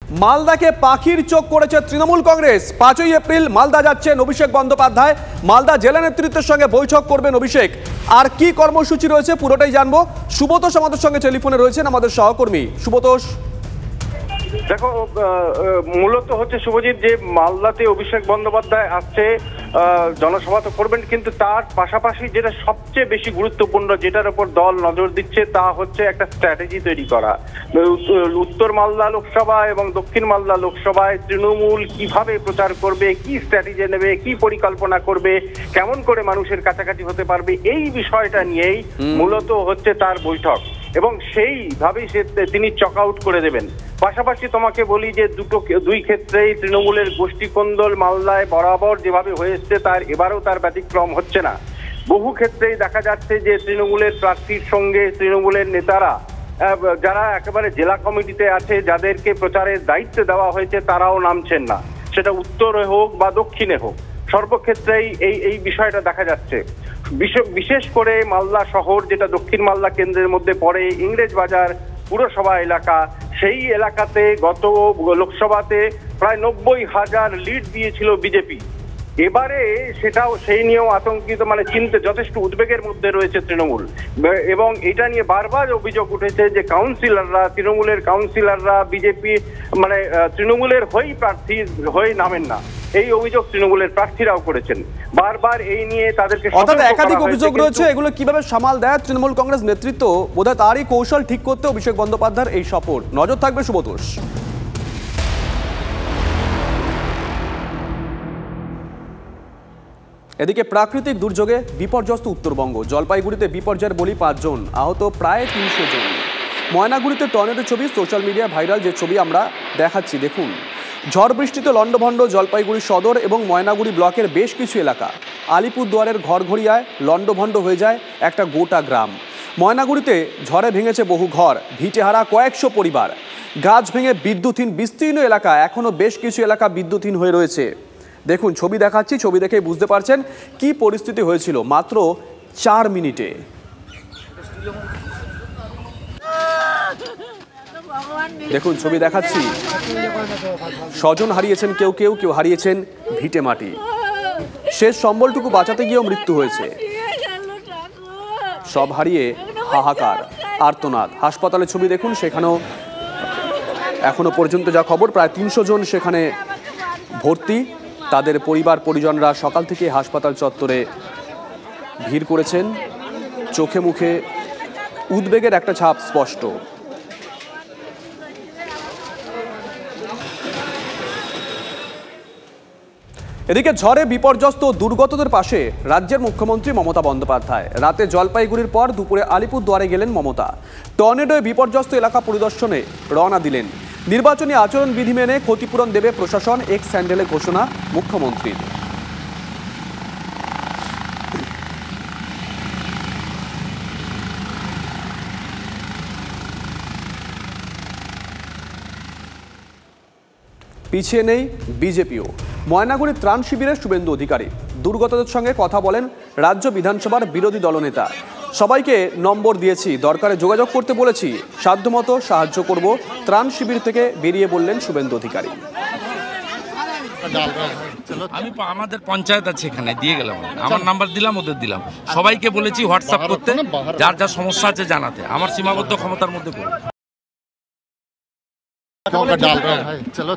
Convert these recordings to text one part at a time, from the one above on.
মালদাকে পাখির চোখ করেছে তৃণমূল কংগ্রেস। 5ই এপ্রিল মালদা যাচ্ছেন অভিষেক বন্দ্যোপাধ্যায়। মালদা জেলা নেতৃত্বের সঙ্গে বৈঠক করবেন অভিষেক। আর কি কর্মসূচি রয়েছে পুরোটাই জানবো। সুব্রতোষ আমাদের সঙ্গে টেলিফোনে রয়েছেন, আমাদের সহকর্মী। সুব্রতোষ, দেখো, মূলত হচ্ছে শুভজিৎ, যে মালদাতে অভিষেক বন্দ্যোপাধ্যায় আসছে, জনসভা তো করবেন, কিন্তু তার পাশাপাশি যেটা সবচেয়ে বেশি গুরুত্বপূর্ণ, যেটার উপর দল নজর দিচ্ছে, তা হচ্ছে একটা স্ট্র্যাটেজি তৈরি করা। উত্তর মালদা লোকসভা এবং দক্ষিণ মালদা লোকসভায় তৃণমূল কিভাবে প্রচার করবে, কি স্ট্র্যাটেজি নেবে, কি পরিকল্পনা করবে, কেমন করে মানুষের কাছাকাছি হতে পারবে, এই বিষয়টা নিয়েই মূলত হচ্ছে তার বৈঠক। এবং সেইভাবেই তিনি চক আউট করে দেবেন। পাশাপাশি তোমাকে বলি যে দুই ক্ষেত্রেই তৃণমূলের গোষ্ঠীকন্দল মালদায় বরাবর যেভাবে হয়ে এসছে, তার এবারেও তার ব্যতিক্রম হচ্ছে না। বহু ক্ষেত্রেই দেখা যাচ্ছে যে তৃণমূলের প্রার্থীর সঙ্গে তৃণমূলের নেতারা, যারা একেবারে জেলা কমিটিতে আছে, যাদেরকে প্রচারের দায়িত্ব দেওয়া হয়েছে, তারাও নামছেন না। সেটা উত্তরে হোক বা দক্ষিণে হোক, সর্বক্ষেত্রেই এই বিষয়টা দেখা যাচ্ছে। বিশেষ করে মালদা শহর, যেটা দক্ষিণ মালদা কেন্দ্রের মধ্যে পড়ে, ইংরেজবাজার পুরসভা এলাকা, সেই এলাকাতে গত লোকসভাতে প্রায় 90,000 লিড দিয়েছিল বিজেপি। এবারে সেটাও সেই নিয়েও আতঙ্কিত, চিন্তা, যথেষ্ট উদ্বেগের মধ্যে রয়েছে তৃণমূল। এবং এটা নিয়ে বারবার অভিযোগ উঠেছে যে কাউন্সিলররা, তৃণমূলের কাউন্সিলররা বিজেপি তৃণমূলের প্রার্থী হয়ে নামেন না। এই অভিযোগ তৃণমূলের প্রার্থীরাও করেছেন বারবার। এই নিয়ে তাদেরকে একাধিক অভিযোগ রয়েছে, এগুলো কিভাবে সামাল দেয় তৃণমূল কংগ্রেস নেতৃত্ব, বোধহয় তারই কৌশল ঠিক করতে অভিষেক বন্দ্যোপাধ্যায়ের এই সফর। নজর থাকবে সুব্রতোষ। এদিকে প্রাকৃতিক দুর্যোগে বিপর্যস্ত উত্তরবঙ্গ। জলপাইগুড়িতে বিপর্যয়ের বলি 5 জন, আহত প্রায় 300 জন। ময়নাগুড়িতে টর্নেডো ছবি সোশ্যাল মিডিয়া ভাইরাল, যে ছবি আমরা দেখাচ্ছি দেখুন। ঝড় বৃষ্টিতে লণ্ডভণ্ড জলপাইগুড়ি সদর এবং ময়নাগুড়ি ব্লকের বেশ কিছু এলাকা। আলিপুরদুয়ারের ঘরঘড়িয়ায় লণ্ডভণ্ড হয়ে যায় একটা গোটা গ্রাম। ময়নাগুড়িতে ঝড়ে ভেঙেছে বহু ঘর, ভিটেহারা কয়েকশো পরিবার। গাছ ভেঙে বিদ্যুৎহীন বিস্তীর্ণ এলাকা, এখনও বেশ কিছু এলাকা বিদ্যুৎহীন হয়ে রয়েছে। দেখুন ছবি দেখাচ্ছি, ছবি দেখে বুঝতে পারছেন কি পরিস্থিতি হয়েছিল মাত্র 4 মিনিটে। দেখুন ছবি দেখাচ্ছি, স্বজন হারিয়েছেন কেউ কেউ, কেউ হারিয়েছেন ভিটে মাটি। শেষ সম্বলটুকু বাঁচাতে গিয়েও মৃত্যু হয়েছে। সব হারিয়ে হাহাকার, আর্তনাদ। হাসপাতালের ছবি দেখুন, সেখানেও এখনো পর্যন্ত যা খবর, প্রায় 300 জন সেখানে ভর্তি। তাদের পরিবার পরিজনরা সকাল থেকে হাসপাতাল চত্বরে ভিড় করেছেন। চোখে মুখে উদ্বেগের একটা ছাপ স্পষ্ট। এদিকে ঝড়ে বিপর্যস্ত দুর্গতদের পাশে রাজ্যের মুখ্যমন্ত্রী মমতা বন্দ্যোপাধ্যায়। রাতে জলপাইগুড়ির পর দুপুরে আলিপুরদুয়ারে গেলেন মমতা। টর্নেডোয় বিপর্যস্ত এলাকা পরিদর্শনে রওনা দিলেন। নির্বাচনী আচরণ বিধি মেনে ক্ষতিপূরণ দেবে প্রশাসন, এক্স হ্যান্ডেলে ঘোষণা মুখ্যমন্ত্রীর। পিছিয়ে নেই বিজেপিও। ময়নাগুড়ির ত্রাণ শিবিরে শুভেন্দু অধিকারী দুর্গতদের সঙ্গে কথা বলেন রাজ্য বিধানসভার বিরোধী দলনেতা। সবাইকে নম্বর দিয়েছি, দরকারে যোগাযোগ করতে বলেছি, সাধ্যমতো সাহায্য করব, ত্রাণ শিবির থেকে বেরিয়ে বললেন শুভেন্দু অধিকারী। আমি আমাদের পঞ্চায়েত আছে, এখানে দিয়ে গেলাম, আমার নাম্বার দিলাম, ওদের দিলাম, সবাইকে বলেছি হোয়াটসঅ্যাপ করতে, যার যা সমস্যা আছে জানাতে, আমার সীমাবদ্ধ ক্ষমতার মধ্যে করব।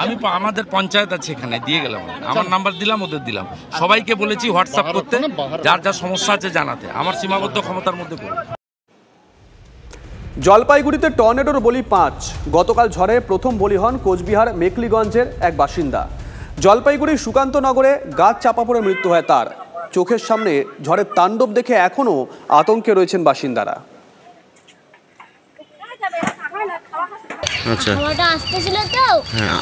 আমি আমাদের পঞ্চায়েত আছে, এখানে দিয়ে গেলাম, আমার নাম্বার দিলাম, ওদের দিলাম, সবাইকে বলেছি হোয়াটসঅ্যাপ করতে, যার যা সমস্যা আছে জানাতে, আমার সীমাবদ্ধ ক্ষমতার মধ্যে করব। জলপাইগুড়িতে টর্নেডোর বলি 5। গতকাল ঝড়ে প্রথম বলি হন কোচবিহার মেকলিগঞ্জের এক বাসিন্দা। জলপাইগুড়ির সুকান্তনগরে গাছ চাপা পড়ে মৃত্যু হয় তার। চোখের সামনে ঝড়ের তাণ্ডব দেখে এখনও আতঙ্কে রয়েছেন বাসিন্দারা। আচ্ছা, খাবারটা আসতেছিল তো,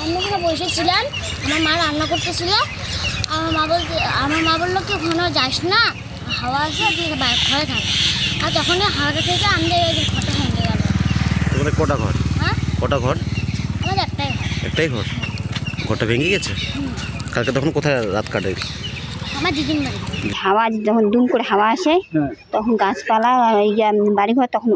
আমি ওখানে বসেছিলাম, আমার মা রান্না করতেছিল। আমার মা বললো কি ওখানে যাস না, হাওয়া আছে, তুই ঘরে থাক। আর তখন হাওয়াটা থেকে আমাদের ঘরটা ভেঙে গেল। তোমাদের কটা ঘর? হ্যাঁ, কটা ঘর? আমাদের একটাই ঘর। ঘরটা ভেঙে গেছে। কালকে তখন কোথায় রাত কাটে? আমার দিদির বাড়ি। হাওয়া যখন দুম করে হাওয়া আসে, তখন গাছপালা বাড়িঘর তখন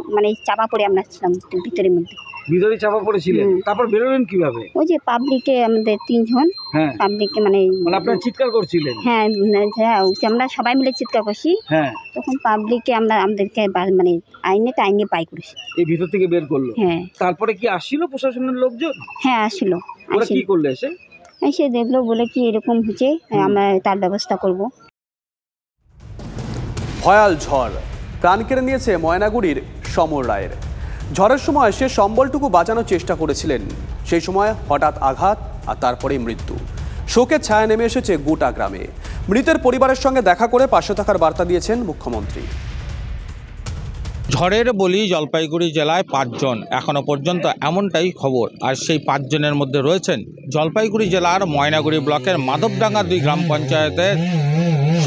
চাপা পড়ে আমরা ছিলাম ভিতরের মধ্যে। ভিতরে চাপা পড়েছিলেন, তারপর বেরোলেন কিভাবে? ওই যে পাবলিকে আমাদের 3 জন পাবলিকে মানে আপনারা চিৎকার করছিলেন? হ্যাঁ, আমরা সবাই মিলে চিৎকার করছি। তখন পাবলিকে আমাদেরকে মানে আইনে বাই করেছি, এই ভিতর থেকে বের করলো। হ্যাঁ। তারপরে কি আসছিল প্রশাসনের লোকজন? হ্যাঁ, আসলো। ওরা কি করলো? এসে দেখলো, বলে কি এরকম হচ্ছে, আমরা তার ব্যবস্থা করব। ভয়াল ঝড় প্রাণ কেড়ে নিয়েছে ময়নাগুড়ির সমর রায়ের। ঝড়ের সময় সে সম্বলটুকু বাঁচানোর চেষ্টা করেছিলেন, সেই সময় হঠাৎ আঘাত আর তারপরেই মৃত্যু। শোকের ছায়া নেমে এসেছে গোটা গ্রামে। মৃতের পরিবারের সঙ্গে দেখা করে পাশে থাকার বার্তা দিয়েছেন মুখ্যমন্ত্রী। ঝড়ের বলি জলপাইগুড়ি জেলায় 5 জন এখনও পর্যন্ত, এমনটাই খবর। আর সেই 5 জনের মধ্যে রয়েছেন জলপাইগুড়ি জেলার ময়নাগুড়ি ব্লকের মাধবডাঙ্গা 2 গ্রাম পঞ্চায়েতের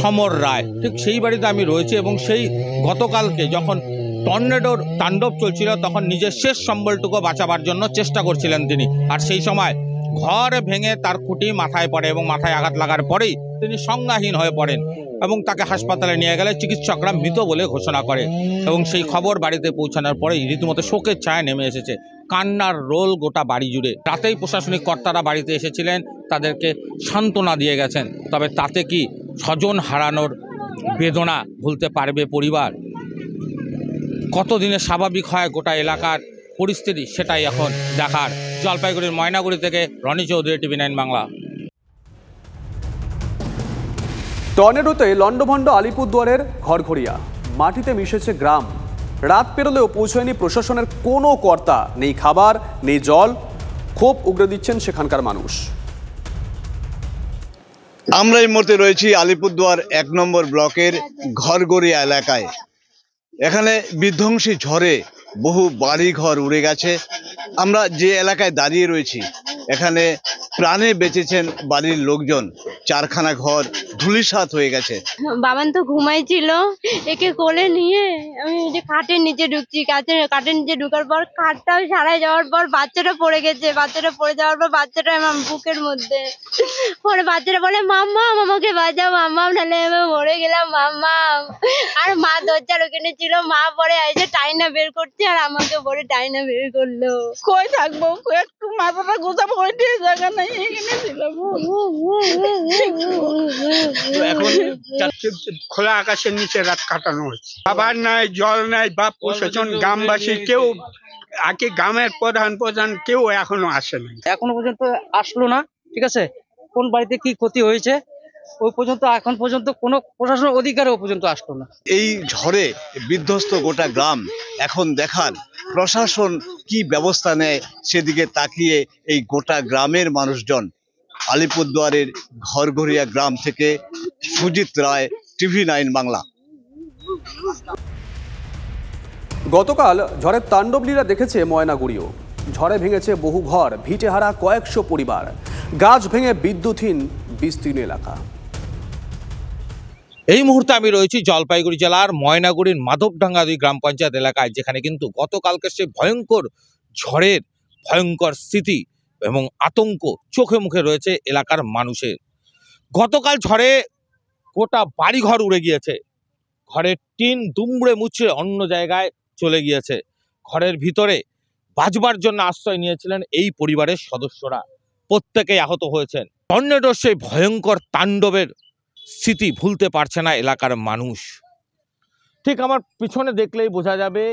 সমর রায়। ঠিক সেই বাড়িতে আমি রয়েছি এবং সেই গতকালকে যখন টর্নেডোর তাণ্ডব চলছিল তখন নিজের শেষ সম্বলটুকু বাঁচাবার জন্য চেষ্টা করছিলেন তিনি। আর সেই সময় ঘর ভেঙে তার খুঁটি মাথায় পড়ে এবং মাথায় আঘাত লাগার পরেই তিনি সংজ্ঞাহীন হয়ে পড়েন এবং তাকে হাসপাতালে নিয়ে গেলে চিকিৎসকরা মৃত বলে ঘোষণা করে। এবং সেই খবর বাড়িতে পৌঁছানোর পরেই রীতিমতো শোকের ছায়া নেমে এসেছে, কান্নার রোল গোটা বাড়ি জুড়ে। রাতেই প্রশাসনিক কর্তারা বাড়িতে এসেছিলেন, তাদেরকে সান্ত্বনা দিয়ে গেছেন। তবে তাতে কি স্বজন হারানোর বেদনা ভুলতে পারবে পরিবার? কতদিনে স্বাভাবিক হয় গোটা এলাকার পরিস্থিতি, সেটাই এখন দেখার। জলপাইগুড়ির ময়নাগুড়ি থেকে রনি চৌধুরী, TV9 বাংলা। টর্নেডোতে লন্ডভন্ড আলিপুরদুয়ারের ঘরঘরিয়া, মাটিতে মিশেছে গ্রাম। রাত পেরোলেও পৌঁছয়নি প্রশাসনের কোনো কর্তা, নেই খাবার, নেই জল। ক্ষোভ উগরে দিচ্ছেন সেখানকার মানুষ। আমরা এই মুহূর্তে রয়েছি আলিপুরদুয়ার 1 নম্বর ব্লকের ঘরঘরিয়া এলাকায়। এখানে বিধ্বংসী ঝড়ে বহু বাড়িঘর উড়ে গেছে। আমরা যে এলাকায় দাঁড়িয়ে রয়েছি এখানে প্রাণে বেঁচেছেন বাড়ির লোকজন, 4খানা ঘর ধূলিসাৎ হয়ে গেছে। বাবান তো ঘুমাইছিল, একে কোলে নিয়ে আমি যে খাটের নিচে ঢুকছি, কাঠের নিচে ঢুকার পর খাটটাও সারাই যাওয়ার পর বাচ্চাটা পড়ে গেছে। বাচ্চাটা পড়ে যাওয়ার পর বাচ্চাটা আমার বুকের মধ্যে পরে বাচ্চাটা বলে মাম্মা আমাকে বাঁচাও, মাম্মা নাহলে আমি মরে গেলাম মাম্মা। আর মা দরজার ওখানে ছিল, মা পরে এসে টাইনা বের করছে আর আমাকে পরে টাইনা বের করলো। কই থাকবো, একটু মাথাটা গোছাবো, ওইটি জায়গা নাই, এখানে ছিলাম। এখন খোলা আকাশের নিচে রাত কাটানো হচ্ছে। খাবার নাই, জল নাই, বা প্রশাসন গ্রামবাসী কেউ, আগে গ্রামের প্রধান কেউ এখনো আসে নাই, এখনো পর্যন্ত আসলো না। ঠিক আছে, কোন বাড়িতে কি ক্ষতি হয়েছে ওই পর্যন্ত এখন পর্যন্ত কোনো প্রশাসনের অধিকারও পর্যন্ত আসলো না। এই ঝড়ে বিধ্বস্ত গোটা গ্রাম, এখন দেখার প্রশাসন কি ব্যবস্থা নেয় সেদিকে তাকিয়ে এই গোটা গ্রামের মানুষজন। আলিপুরদুয়ারের ঘরঘরিয়া গ্রাম থেকে সুজিত রায়, TV9 বাংলা। গতকাল ঝড়ের তাণ্ডবলীলা দেখেছে ময়নাগুড়িও। ঝড়ে ভেঙেছে বহু ঘর, ভিটেহারা কয়েকশো পরিবার, গাছ ভেঙে বিদ্যুৎহীন বিস্তীর্ণ এলাকা। এই মুহূর্তে আমি রয়েছি জলপাইগুড়ি জেলার ময়নাগুড়ির মাধবডাঙ্গা 2 গ্রাম পঞ্চায়েত এলাকায়, যেখানে কিন্তু গতকালকে সেই ভয়ঙ্কর ঝড়ের ভয়ঙ্কর স্মৃতি এবং আতঙ্ক চোখে মুখে রয়েছে এলাকার মানুষের। গতকাল ঝড়ে গোটা বাড়িঘর উড়ে গিয়েছে, ঘরের টিন দুমড়ে মুচড়ে অন্য জায়গায় চলে গিয়েছে। ঘরের ভিতরে বাঁচবার জন্য আশ্রয় নিয়েছিলেন এই পরিবারের সদস্যরা, প্রত্যেকেই আহত হয়েছেন। টর্নেডোর সেই ভয়ঙ্কর তাণ্ডবের স্মৃতি ভুলতে পারছে না এলাকার মানুষ। ঠিক আমার পিছনে দেখলেই বোঝা যাবে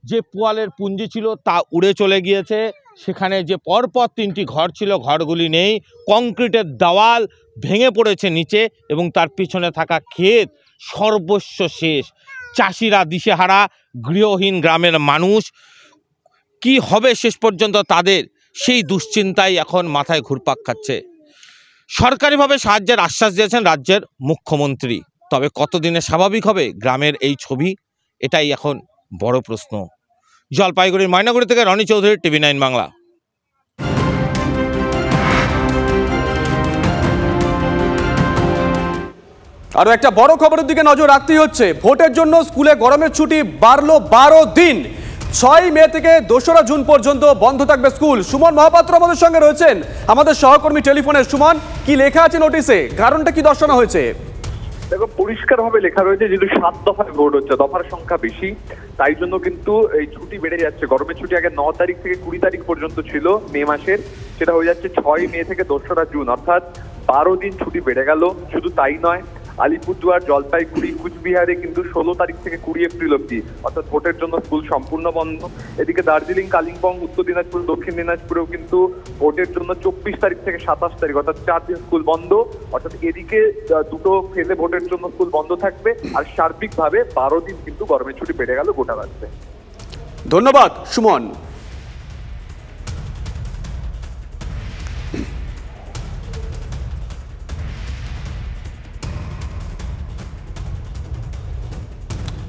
যে পোয়ালের পুঞ্জি ছিল তা উড়ে চলে গিয়েছে। সেখানে যে পরপর 3টি ঘর ছিল, ঘরগুলি নেই, কংক্রিটের দেওয়াল ভেঙে পড়েছে নিচে এবং তার পিছনে থাকা ক্ষেত সর্বস্ব শেষ। চাষিরা দিশেহারা, গৃহহীন গ্রামের মানুষ, কি হবে শেষ পর্যন্ত তাদের, সেই দুশ্চিন্তাই এখন মাথায় ঘুরপাক খাচ্ছে। সরকারিভাবে সাহায্যের আশ্বাস দিয়েছেন রাজ্যের মুখ্যমন্ত্রী, তবে কতদিনে স্বাভাবিক হবে গ্রামের এই ছবি, এটাই এখন বড় প্রশ্ন। জলপাইগুড়ির ময়নাগুড়ি থেকে রনি চৌধুরী, TV9 বাংলা। আরও একটা বড় খবরের দিকে নজর রাখতেই হচ্ছে। ভোটের জন্য স্কুলে গরমের ছুটি বাড়লো 12 দিন। 6 মে থেকে 2রা জুন পর্যন্ত বন্ধ থাকবে স্কুল। সুমন মহাপাত্র আমাদের সঙ্গে রয়েছেন, আমাদের সহকর্মী টেলিফোনে। সুমন, কি লেখা আছে নোটিশে, কারণটা কি দর্শানো হয়েছে? দেখো পরিষ্কারভাবে লেখা রয়েছে, যেহেতু 7 দফায় ভোট হচ্ছে, দফার সংখ্যা বেশি, তাই জন্য কিন্তু এই ছুটি বেড়ে যাচ্ছে। গরমের ছুটি আগে 9 তারিখ থেকে 20 তারিখ পর্যন্ত ছিল মে মাসের, সেটা হয়ে যাচ্ছে 6 মে থেকে 2রা জুন, অর্থাৎ 12 দিন ছুটি বেড়ে গেল। শুধু তাই নয়, আলিপুরদুয়ার, জলপাইগুড়ি, কুচবিহারে কিন্তু 16 তারিখ থেকে 20 এপ্রিল অব্দি, অর্থাৎ ভোটের জন্য স্কুল সম্পূর্ণ বন্ধ। এদিকে দার্জিলিং, কালিম্পং, উত্তর দিনাজপুর, দক্ষিণ দিনাজপুরেও কিন্তু ভোটের জন্য 24 তারিখ থেকে 27 তারিখ, অর্থাৎ 4 দিন স্কুল বন্ধ। অর্থাৎ এদিকে দুটো ফেলে ভোটের জন্য স্কুল বন্ধ থাকবে, আর সার্বিকভাবে 12 দিন কিন্তু গরমের ছুটি বেড়ে গেল গোটা রাজ্যে। ধন্যবাদ সুমন।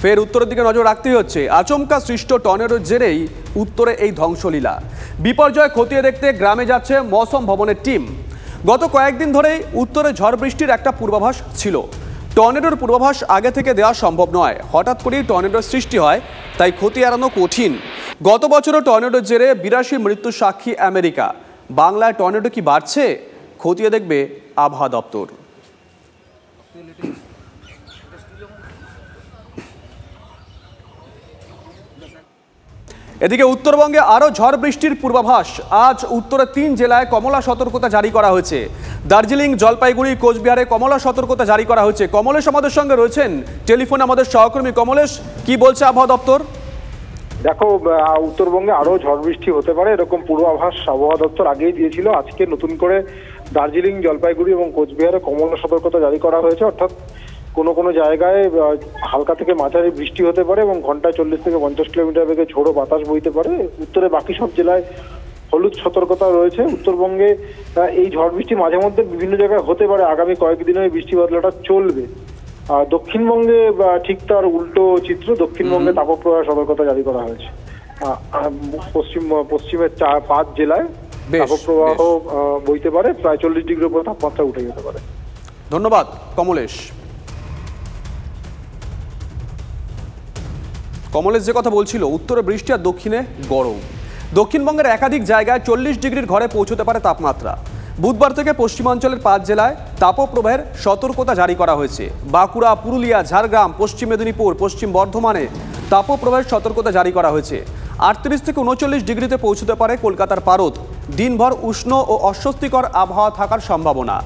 ফের উত্তরের দিকে নজর রাখতেই হচ্ছে। আচমকা সৃষ্ট টর্নেডোর জেরেই উত্তরে এই ধ্বংসলীলা। বিপর্যয় খতিয়ে দেখতে গ্রামে যাচ্ছে মৌসম ভবনের টিম। গত কয়েকদিন ধরেই উত্তরে ঝড় বৃষ্টির একটা পূর্বাভাস ছিল। টর্নেডোর পূর্বাভাস আগে থেকে দেওয়া সম্ভব নয়, হঠাৎ করেই টর্নেডোর সৃষ্টি হয়, তাই ক্ষতি এড়ানো কঠিন। গত বছরও টর্নেডোর জেরে 82 মৃত্যুর সাক্ষী আমেরিকা। বাংলায় টর্নেডো কি বাড়ছে? খতিয়ে দেখবে আবহাওয়া দপ্তর। এদিকে উত্তরবঙ্গে আরও ঝড় বৃষ্টির পূর্বাভাস। আজ উত্তরের 3 জেলায় কমলা সতর্কতা জারি করা হয়েছে। দার্জিলিং, জলপাইগুড়ি, কোচবিহারে কমলা সতর্কতা জারি করা হয়েছে। কমলেশ আমাদের সঙ্গে রয়েছেন টেলিফোনে আমাদের সহকর্মী। কমলেশ, কি বলছে আবহাওয়া দপ্তর? দেখো, উত্তরবঙ্গে আরো ঝড় বৃষ্টি হতে পারে এরকম পূর্বাভাস আবহাওয়া দপ্তর আগেই দিয়েছিল। আজকে নতুন করে দার্জিলিং, জলপাইগুড়ি এবং কোচবিহারে কমলা সতর্কতা জারি করা হয়েছে, অর্থাৎ কোনো কোনো জায়গায় হালকা থেকে মাঝারি বৃষ্টি হতে পারে এবং ঘন্টায় 40 থেকে 50 কিলোমিটার বেগে ঝোড়ো বাতাস বইতে পারে। উত্তরে বাকি সব জেলায় হলুদ সতর্কতা রয়েছে। উত্তরবঙ্গে এই ঝড় বৃষ্টি মাঝে মধ্যে বিভিন্ন জায়গায় হতে পারে, আগামী কয়েকদিনে বৃষ্টি বাদলাটা চলবে। দক্ষিণবঙ্গে ঠিক তার উল্টো চিত্র। দক্ষিণবঙ্গে তাপপ্রবাহ সতর্কতা জারি করা হয়েছে। পশ্চিমের 5 জেলায় তাপপ্রবাহ বইতে পারে, প্রায় 40 ডিগ্রির উপর তাপমাত্রা উঠে যেতে পারে। ধন্যবাদ কমলেশ। কমলেশ যে কথা বলছিল, উত্তরে বৃষ্টি আর দক্ষিণে গরম। দক্ষিণবঙ্গের একাধিক জায়গায় 40 ডিগ্রির ঘরে পৌঁছতে পারে তাপমাত্রা। বুধবার থেকে পশ্চিমাঞ্চলের 5 জেলায় তাপপ্রবাহের সতর্কতা জারি করা হয়েছে। বাঁকুড়া, পুরুলিয়া, ঝাড়গ্রাম, পশ্চিম মেদিনীপুর, পশ্চিম বর্ধমানে তাপপ্রবাহের সতর্কতা জারি করা হয়েছে। 38 থেকে 39 ডিগ্রিতে পৌঁছতে পারে কলকাতার পারদ। দিনভর উষ্ণ ও অস্বস্তিকর আবহাওয়া থাকার সম্ভাবনা।